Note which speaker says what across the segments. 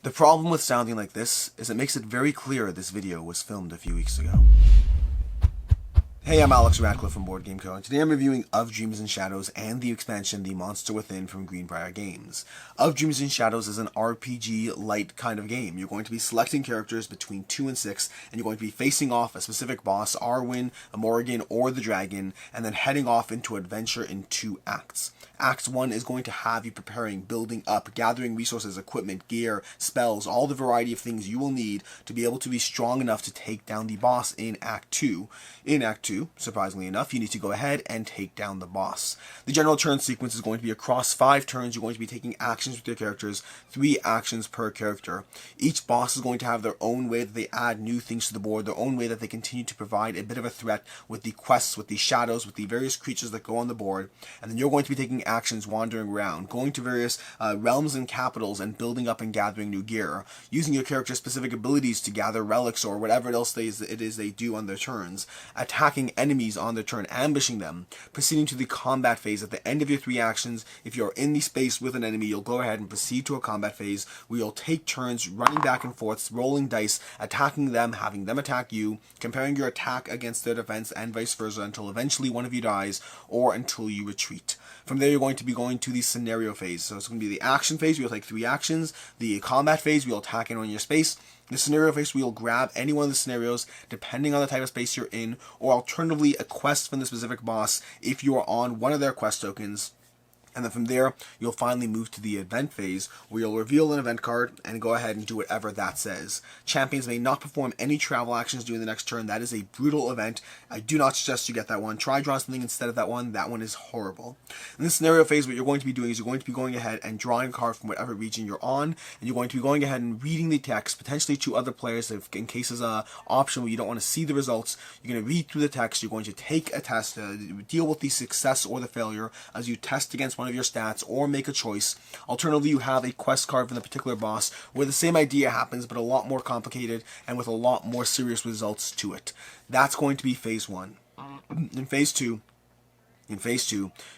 Speaker 1: The problem with sounding like this is it makes it very clear this video was filmed a few weeks ago. Hey, I'm Alex Radcliffe from Board Game Co. and today I'm reviewing Of Dreams and Shadows and the expansion The Monster Within from Greenbrier Games. Of Dreams and Shadows is an RPG-light kind of game. You're going to be selecting characters between 2 and 6, and you're going to be facing off a specific boss, Arwen, a Morrigan, or the Dragon, and then heading off into adventure in 2 acts. Act 1 is going to have you preparing, building up, gathering resources, equipment, gear, spells, all the variety of things you will need to be able to be strong enough to take down the boss in Act 2. In Act 2, surprisingly enough, you need to go ahead and take down the boss. The general turn sequence is going to be across 5 turns. You're going to be taking actions with your characters, 3 actions per character. Each boss is going to have their own way that they add new things to the board, their own way that they continue to provide a bit of a threat with the quests, with the shadows, with the various creatures that go on the board, and then you're going to be taking actions wandering around, going to various realms and capitals and building up and gathering new gear, using your character's specific abilities to gather relics or whatever else it is they do on their turns, attacking enemies on their turn, ambushing them, proceeding to the combat phase. At the end of your 3 actions, if you're in the space with an enemy, you'll go ahead and proceed to a combat phase where you'll take turns running back and forth, rolling dice, attacking them, having them attack you, comparing your attack against their defense and vice versa until eventually one of you dies or until you retreat. From there, you're going to be going to the scenario phase. So it's going to be the action phase where you'll take 3 actions, the combat phase where you'll attack anyone in your space, the scenario phase where you'll grab any one of the scenarios depending on the type of space you're in, or alternatively a quest from the specific boss if you are on one of their quest tokens. And then from there, you'll finally move to the event phase, where you'll reveal an event card and go ahead and do whatever that says. Champions may not perform any travel actions during the next turn. That is a brutal event. I do not suggest you get that one. Try drawing something instead of that one. That one is horrible. In the scenario phase, what you're going to be doing is you're going to be going ahead and drawing a card from whatever region you're on, and you're going to be going ahead and reading the text, potentially to other players, in case there's an option where you don't want to see the results. You're going to read through the text. You're going to take a test, deal with the success or the failure as you test against one of your stats or make a choice. Alternatively, you have a quest card from the particular boss where the same idea happens but a lot more complicated and with a lot more serious results to it. That's going to be phase 1. In phase 2,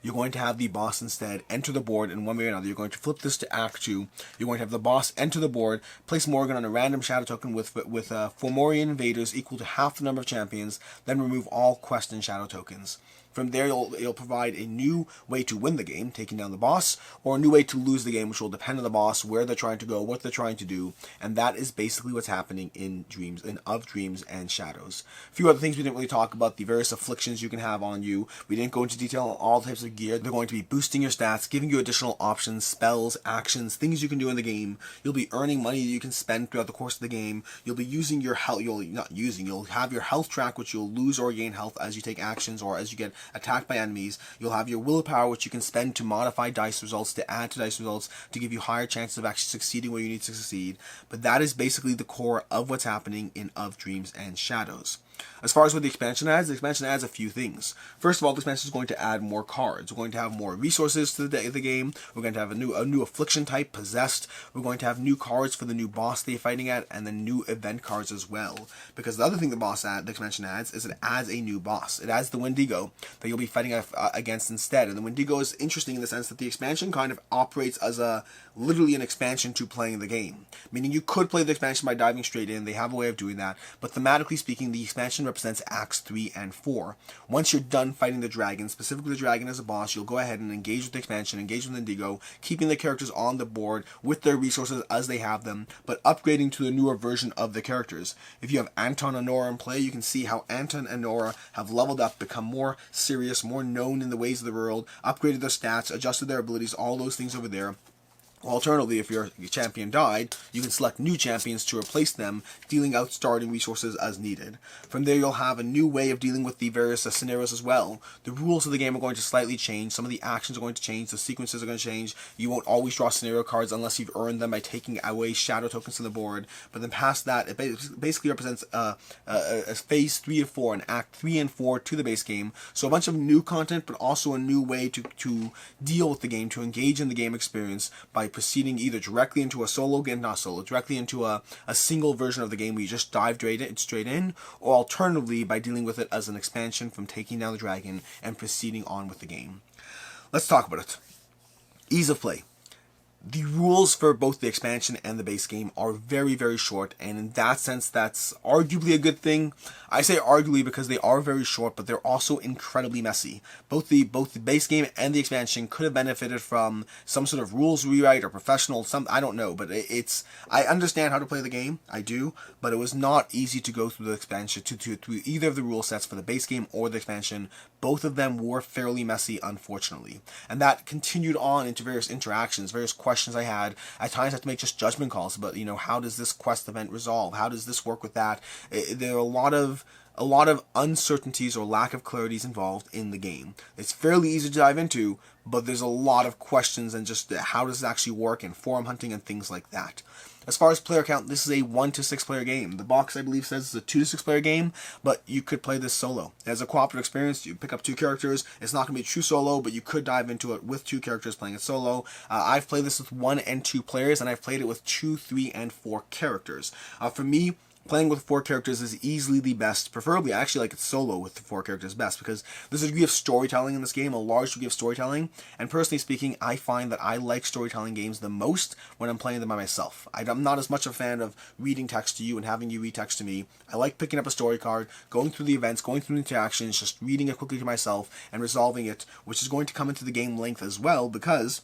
Speaker 1: you're going to have the boss instead enter the board in one way or another. You're going to flip this to Act 2. You're going to have the boss enter the board, place Morgan on a random shadow token with Fomorian invaders equal to half the number of champions, then remove all quest and shadow tokens. From there, it'll provide a new way to win the game, taking down the boss, or a new way to lose the game, which will depend on the boss, where they're trying to go, what they're trying to do, and that is basically what's happening in Of Dreams and Shadows. A few other things we didn't really talk about: the various afflictions you can have on you. We didn't go into detail on all types of gear. They're going to be boosting your stats, giving you additional options, spells, actions, things you can do in the game. You'll be earning money that you can spend throughout the course of the game. You'll be using your health. You'll have your health track, which you'll lose or gain health as you take actions or as you get attacked by enemies. You'll have your willpower, which you can spend to modify dice results, to add to dice results, to give you higher chances of actually succeeding where you need to succeed. But that is basically the core of what's happening in Of Dreams and Shadows. As far as what the expansion adds a few things. First of all, the expansion is going to add more cards. We're going to have more resources to the game. We're going to have a new affliction type, Possessed. We're going to have new cards for the new boss that you're fighting at, and then new event cards as well. Because the other thing the expansion adds is it adds a new boss. It adds the Wendigo that you'll be fighting against instead. And the Wendigo is interesting in the sense that the expansion kind of operates as literally an expansion to playing the game. Meaning you could play the expansion by diving straight in. They have a way of doing that. But thematically speaking, the expansion represents Acts 3 and 4. Once you're done fighting the dragon, specifically the dragon as a boss, you'll go ahead and engage with the expansion, engage with Indigo, keeping the characters on the board with their resources as they have them, but upgrading to the newer version of the characters. If you have Anton and Nora in play, you can see how Anton and Nora have leveled up, become more serious, more known in the ways of the world, upgraded their stats, adjusted their abilities, all those things over there. Alternatively, if your champion died, you can select new champions to replace them, dealing out starting resources as needed. From there, you'll have a new way of dealing with the various scenarios as well. The rules of the game are going to slightly change. Some of the actions are going to change. The sequences are going to change. You won't always draw scenario cards unless you've earned them by taking away shadow tokens from the board. But then past that, it basically represents a phase 3 and 4, an act 3 and 4 to the base game. So a bunch of new content, but also a new way to deal with the game, to engage in the game experience by proceeding either directly into a solo game, not solo, directly into a single version of the game where you just dive straight in, or alternatively by dealing with it as an expansion from taking down the dragon and proceeding on with the game. Let's talk about it. Ease of play. The rules for both the expansion and the base game are very, very short, and in that sense, that's arguably a good thing. I say arguably because they are very short, but they're also incredibly messy. Both the base game and the expansion could have benefited from some sort of rules rewrite or professional, I don't know, but I understand how to play the game, I do, but it was not easy to go through the expansion, through either of the rule sets for the base game or the expansion. Both of them were fairly messy, unfortunately, and that continued on into various interactions, various questions I had. At times I had to make just judgment calls about, how does this quest event resolve? How does this work with that? There are a lot of uncertainties or lack of clarities involved in the game. It's fairly easy to dive into, but there's a lot of questions and just how does it actually work, and forum hunting and things like that. As far as player count, this is a 1 to 6 player game. The box, I believe, says it's a 2 to 6 player game, but you could play this solo. As a cooperative experience, you pick up 2 characters. It's not going to be true solo, but you could dive into it with 2 characters playing it solo. I've played this with 1 and 2 players, and I've played it with 2, 3, and 4 characters. For me, playing with 4 characters is easily the best. Preferably, I actually like it solo with the 4 characters best, because there's a degree of storytelling in this game, a large degree of storytelling, and personally speaking, I find that I like storytelling games the most when I'm playing them by myself. I'm not as much a fan of reading text to you and having you read text to me. I like picking up a story card, going through the events, going through the interactions, just reading it quickly to myself and resolving it, which is going to come into the game length as well, because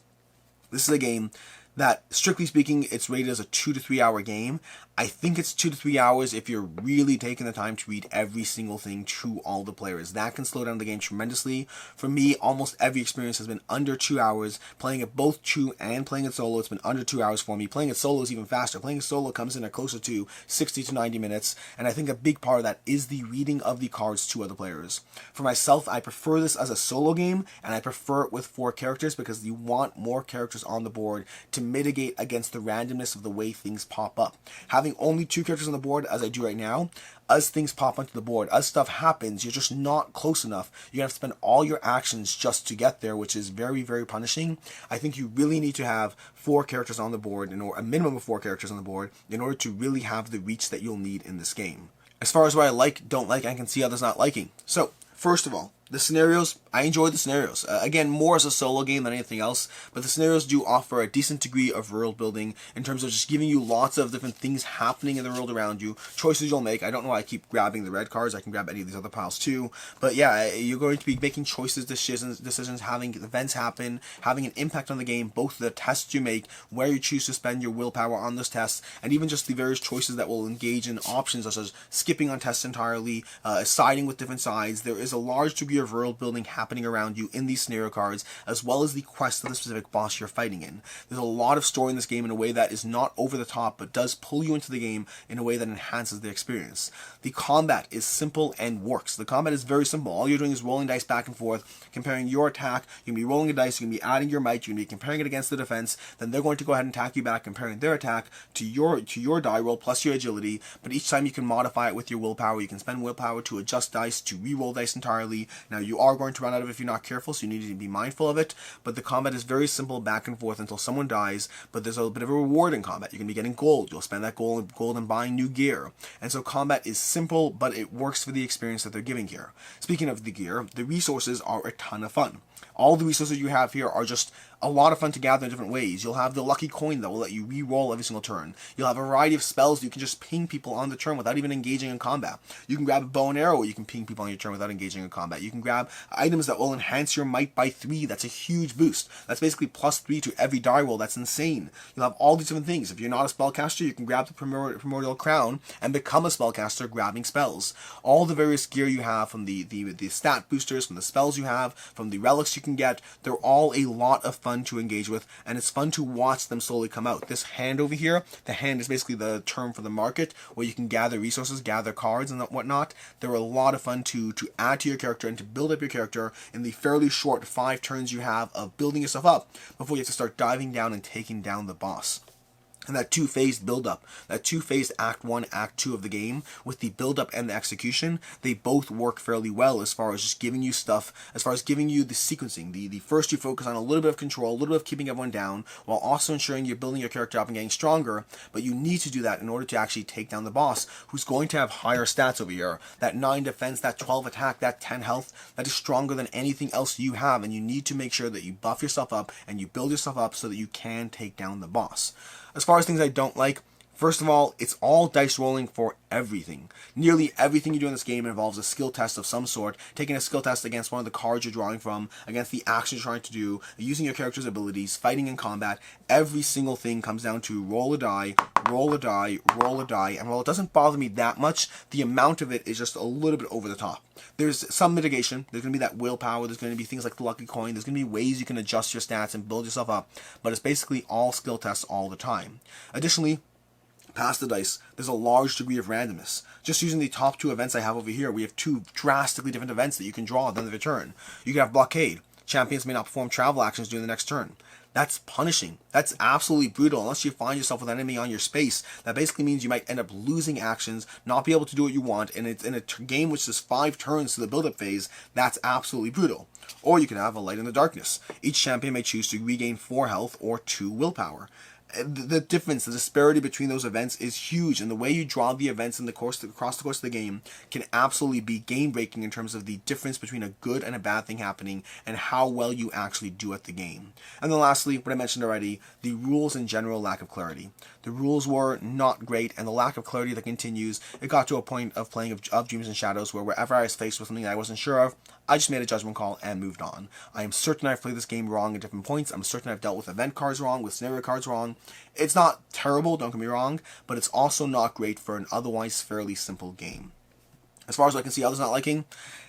Speaker 1: this is a game that, strictly speaking, it's rated as a 2 to 3 hour game. I think it's 2 to 3 hours if you're really taking the time to read every single thing to all the players. That can slow down the game tremendously. For me, almost every experience has been under 2 hours. Playing it both 2 and playing it solo, it's been under 2 hours for me. Playing it solo is even faster. Playing it solo comes in at closer to 60 to 90 minutes, and I think a big part of that is the reading of the cards to other players. For myself, I prefer this as a solo game, and I prefer it with 4 characters because you want more characters on the board to mitigate against the randomness of the way things pop up. Having only 2 characters on the board, as I do right now, as things pop onto the board, as stuff happens, you're just not close enough. You're going to have to spend all your actions just to get there, which is very, very punishing. I think you really need to have 4 characters on the board, or a minimum of 4 characters on the board, in order to really have the reach that you'll need in this game. As far as what I like, don't like, I can see others not liking. So, first of all, the scenarios, I enjoyed the scenarios. Again, more as a solo game than anything else, but the scenarios do offer a decent degree of world building in terms of just giving you lots of different things happening in the world around you, choices you'll make. I don't know why I keep grabbing the red cards. I can grab any of these other piles too. But yeah, you're going to be making choices, decisions, having events happen, having an impact on the game, both the tests you make, where you choose to spend your willpower on those tests, and even just the various choices that will engage in options such as skipping on tests entirely, siding with different sides. There is a large degree of world building happening around you in these scenario cards, as well as the quest of the specific boss you're fighting in. There's a lot of story in this game in a way that is not over the top, but does pull you into the game in a way that enhances the experience. The combat is simple and works. The combat is very simple. All you're doing is rolling dice back and forth, comparing your attack. You're going to be rolling a dice, you're going to be adding your might, you're going to be comparing it against the defense, then they're going to go ahead and attack you back, comparing their attack to your die roll plus your agility, but each time you can modify it with your willpower. You can spend willpower to adjust dice, to re-roll dice entirely. Now, you are going to run out of it if you're not careful, so you need to be mindful of it, but the combat is very simple back and forth until someone dies, but there's a bit of a reward in combat. You're going to be getting gold. You'll spend that gold and buying new gear. And so combat is simple, but it works for the experience that they're giving here. Speaking of the gear, the resources are a ton of fun. All the resources you have here are just a lot of fun to gather in different ways. You'll have the lucky coin that will let you re-roll every single turn. You'll have a variety of spells you can just ping people on the turn without even engaging in combat. You can grab a bow and arrow, you can ping people on your turn without engaging in combat. You can grab items that will enhance your might by 3. That's a huge boost. That's basically +3 to every die roll. That's insane. You'll have all these different things. If you're not a spellcaster, you can grab the primordial crown and become a spellcaster grabbing spells. All the various gear you have, from the stat boosters, from the spells you have, from the relics you can get, they're all a lot of fun to engage with, and it's fun to watch them slowly come out. This hand over here, the hand is basically the term for the market, where you can gather resources, gather cards and whatnot. They're a lot of fun to add to your character and to build up your character in the fairly short 5 turns you have of building yourself up before you have to start diving down and taking down the boss. And that two-phased build-up, that two-phased Act 1, Act 2 of the game, with the build-up and the execution, they both work fairly well as far as just giving you stuff, as far as giving you the sequencing. The first you focus on a little bit of control, a little bit of keeping everyone down, while also ensuring you're building your character up and getting stronger, but you need to do that in order to actually take down the boss, who's going to have higher stats over here. That 9 defense, that 12 attack, that 10 health, that is stronger than anything else you have, and you need to make sure that you buff yourself up and you build yourself up so that you can take down the boss. As far as things I don't like, first of all, it's all dice rolling for everything. Nearly everything you do in this game involves a skill test of some sort, taking a skill test against one of the cards you're drawing from, against the actions you're trying to do, using your character's abilities, fighting in combat. Every single thing comes down to roll a die, roll a die, roll a die, and while it doesn't bother me that much, the amount of it is just a little bit over the top. There's some mitigation. There's going to be that willpower. There's going to be things like the lucky coin. There's going to be ways you can adjust your stats and build yourself up, but it's basically all skill tests all the time. Additionally, past the dice, there's a large degree of randomness. Just using the top 2 events I have over here, we have 2 drastically different events that you can draw at the end of your turn. You can have blockade. Champions may not perform travel actions during the next turn. That's punishing. That's absolutely brutal. Unless you find yourself with an enemy on your space, that basically means you might end up losing actions, not be able to do what you want, and it's in a game which is 5 turns to the build-up phase. That's absolutely brutal. Or you can have a light in the darkness. Each champion may choose to regain 4 health or 2 willpower. The difference, the disparity between those events is huge, and the way you draw the events in the course across the course of the game can absolutely be game-breaking in terms of the difference between a good and a bad thing happening and how well you actually do at the game. And then lastly, what I mentioned already, the rules in general lack of clarity. The rules were not great, and the lack of clarity that continues, it got to a point of playing of Dreams and Shadows where wherever I was faced with something I wasn't sure of, I just made a judgment call and moved on. I am certain I've played this game wrong at different points. I'm certain I've dealt with event cards wrong, with scenario cards wrong. It's not terrible, don't get me wrong, but it's also not great for an otherwise fairly simple game. As far as I can see others not liking,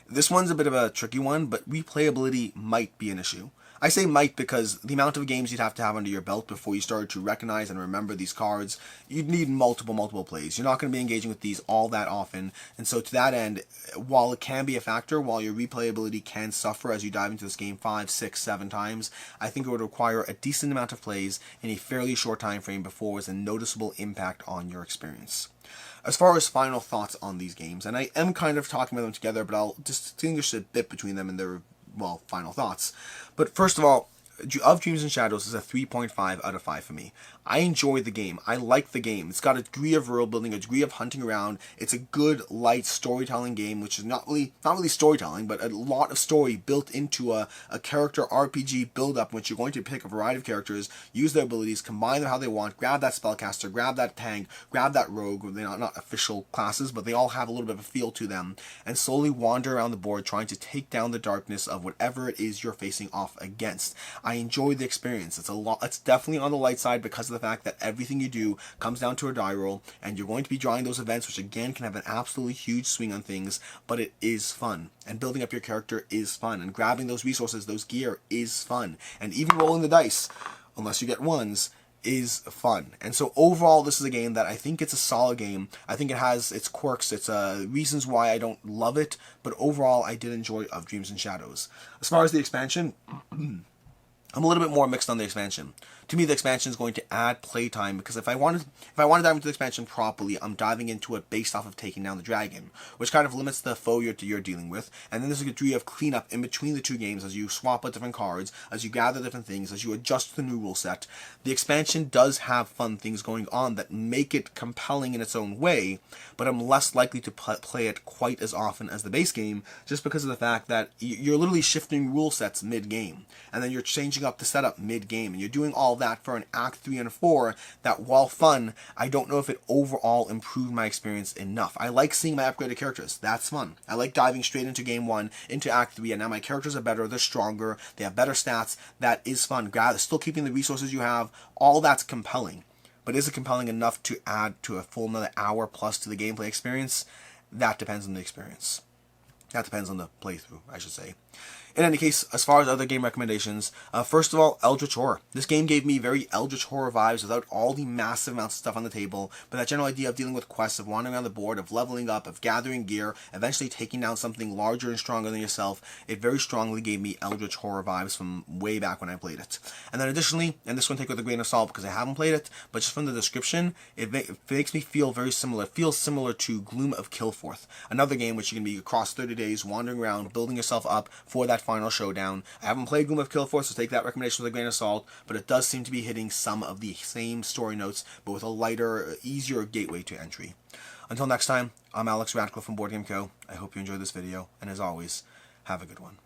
Speaker 1: this one's a bit of a tricky one, but replayability might be an issue. I say might because the amount of games you'd have to have under your belt before you started to recognize and remember these cards, you'd need multiple plays. You're not going to be engaging with these all that often, and so to that end, while it can be a factor, while your replayability can suffer as you dive into this game 5, 6, 7 times, I think it would require a decent amount of plays in a fairly short time frame before it was a noticeable impact on your experience. As far as final thoughts on these games, and I am kind of talking about them together, but I'll distinguish a bit between them and their, well, final thoughts. But first of all, Of Dreams and Shadows is a 3.5 out of 5 for me. I enjoy the game. I like the game. It's got a degree of world building, a degree of hunting around. It's a good, light storytelling game, which is not really storytelling, but a lot of story built into a character RPG build-up in which you're going to pick a variety of characters, use their abilities, combine them how they want, grab that spellcaster, grab that tank, grab that rogue. They're not official classes, but they all have a little bit of a feel to them, and slowly wander around the board trying to take down the darkness of whatever it is you're facing off against. I enjoy the experience. It's definitely on the light side because of the fact that everything you do comes down to a die roll, and you're going to be drawing those events, which again can have an absolutely huge swing on things, but it is fun. And building up your character is fun, and grabbing those resources, those gear, is fun. And even rolling the dice, unless you get ones, is fun. And so overall, this is a game that I think it's a solid game. I think it has its quirks, its reasons why I don't love it, but overall, I did enjoy Of Dreams and Shadows. As far as the expansion, I'm a little bit more mixed on the expansion. To me, the expansion is going to add playtime because if I want to dive into the expansion properly, I'm diving into it based off of taking down the dragon, which kind of limits the foe you're dealing with. And then there's a degree of cleanup in between the two games as you swap out different cards, as you gather different things, as you adjust to the new rule set. The expansion does have fun things going on that make it compelling in its own way, but I'm less likely to play it quite as often as the base game, just because of the fact that you're literally shifting rule sets mid-game, and then you're changing up the setup mid-game, and you're doing all that for an Act 3 and 4 that, while fun, I don't know if it overall improved my experience enough. I like seeing my upgraded characters. That's fun. I like diving straight into Game 1, into Act 3, and now my characters are better, they're stronger, they have better stats. That is fun. Still keeping the resources you have, all that's compelling. But is it compelling enough to add to a full another hour plus to the gameplay experience? That depends on the experience. That depends on the playthrough, I should say. In any case, as far as other game recommendations, first of all, Eldritch Horror. This game gave me very Eldritch Horror vibes without all the massive amounts of stuff on the table, but that general idea of dealing with quests, of wandering around the board, of leveling up, of gathering gear, eventually taking down something larger and stronger than yourself, it very strongly gave me Eldritch Horror vibes from way back when I played it. And then additionally, and this one take with a grain of salt because I haven't played it, but just from the description, it makes me feel very similar. It feels similar to Gloom of Kilforth, another game which you can be across 30 days, wandering around, building yourself up for that final showdown. I haven't played Gloom of Kilforth, so take that recommendation with a grain of salt, but it does seem to be hitting some of the same story notes, but with a lighter, easier gateway to entry. Until next time, I'm Alex Radcliffe from Board Game Co. I hope you enjoyed this video, and as always, have a good one.